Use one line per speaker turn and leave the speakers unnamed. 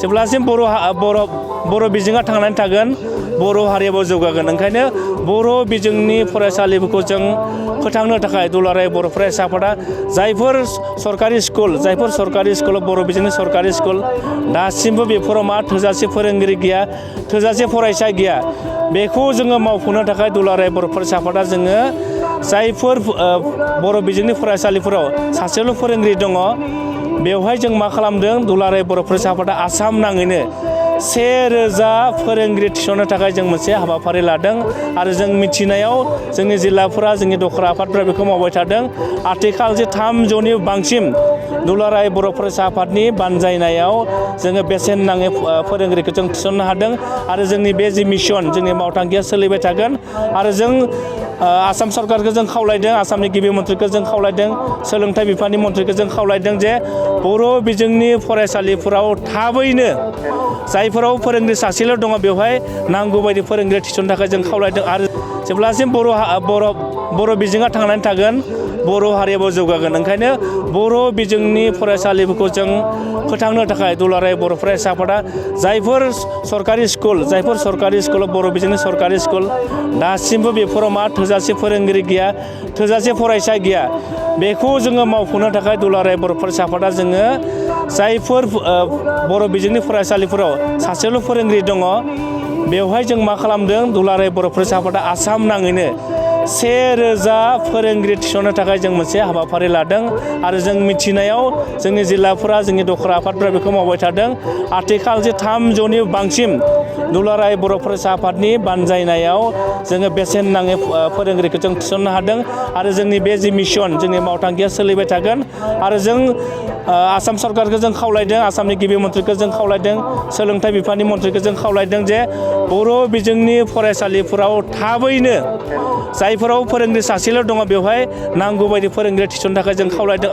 जेब्लासिम बर' बिजोङा थांनानै थागोन बर' हारियाबो जौगागोन। ओंखायनो बर' बिजोंनि फरायसालिफोरखौ जों फोथांनो थाखाय दुलाराय बर' फरायसा आफादा जायफोर सरकारि स्कुलाव बर' बिजोंनि सरकारि स्कुल दासिमबो बेफोराव थोजासे फोरोंगिरि गैया, थोजासे फरायसा गैया, बेखौ जोङो मावफुंनो थाखाय दुलाराय बर' फरायसा आफादा जोङो जायफोर बर' बिजोंनि फरायसालिफोराव सासेल' फोरोंगिरि दङ बेवहाय जों मा खालामदों दुलाराय बर' फरायसा आफादा आसाम नाङैनो 1000 फोरोंगिरि थिसननो थाखाय जों मोनसे हाबाफारि लादों आरो जों मिथिनायाव जोंनि जिल्लाफोरा जोंनि दखरा आफादफोरा बेखौ मावबाय थादों। आथिखाल जे 300नि बांसिन दुलाराय बर' फरायसा आफादनि बानजायनायाव जोङो बेसेन नाङै फोरोंगिरिखौ जों थिसननो हादों आरो जोंनि बे जि मिशन जोंनि मावथांखिया सोलिबाय थागोन आरो जों आसाम सरकारखौ जों खावलायदों, आसामनि गिबि मन्थ्रिखौ जों खावलायदों, सोलोंथाइ बिफाननि मन्थ्रिखौ जों खावलायदों जे बर' बिजोंनि फरायसालिफोराव थाबैनो जायफोराव फोरोंगिरि सासेल' दङ बेवहाय नांगौ बायदि फोरोंगिरि थिसननो थाखाय जों खावलायदों आरो जेब्लासिम बर' बिजोङा थांनानै थागोन बर' हारियाबो जौगागोन। ओंखायनो बर' बिजोंनि फरायसालिफोरखौ जों फोथांनो थाखाय दुलाराय बर' फरायसा आफादा जायफोर सरकारि स्कुलाव बर' बिजोंनि सरकारि स्कुल दासिमबो बेफोराव थोजासे फोरोंगिरि गैया, थोजासे फरायसा गैया, बेखौ जोङो मावफुंनो थाखाय दुलाराय बर' फरायसा आफादा जोङो जायफोर बर' बिजोंनि फरायसालिफोराव सासेल' फोरोंगिरि दङ बेवहाय जों मा खालामदों दुलाराय बर' फरायसा आफादा आसाम नाङैनो 1000 फोरोंगिरि थिसननो थाखाय जों मोनसे हाबाफारि लादों आरो जों मिथिनायाव जोंनि जिल्लाफोरा जोंनि दखरा आफादफोरा बेखौ मावबाय थादों। आथिखाल जे 300नि बांसिन दुलाराय बर' फरायसा आफादनि बानजायनायाव जोङो बेसेन नाङै फोरोंगिरिखौ जों थिसननो हादों आरो जोंनि बे जि मिशन जोंनि मावथांखिया सोलिबाय थागोन आरो जों आसाम सरकारखौ जों खावलायदों, आसामनि गिबि मन्थ्रिखौ जों खावलायदों, सोलोंथाइ बिफाननि मन्थ्रिखौ जों खावलायदों जे बर' बिजोंनि फरायसालिफोराव थाबैनो जायफोराव फोरोंगिरि सासेल' दङ बेवहाय नांगौ बायदि फोरोंगिरि थिसननो थाखाय जों खावलायदों।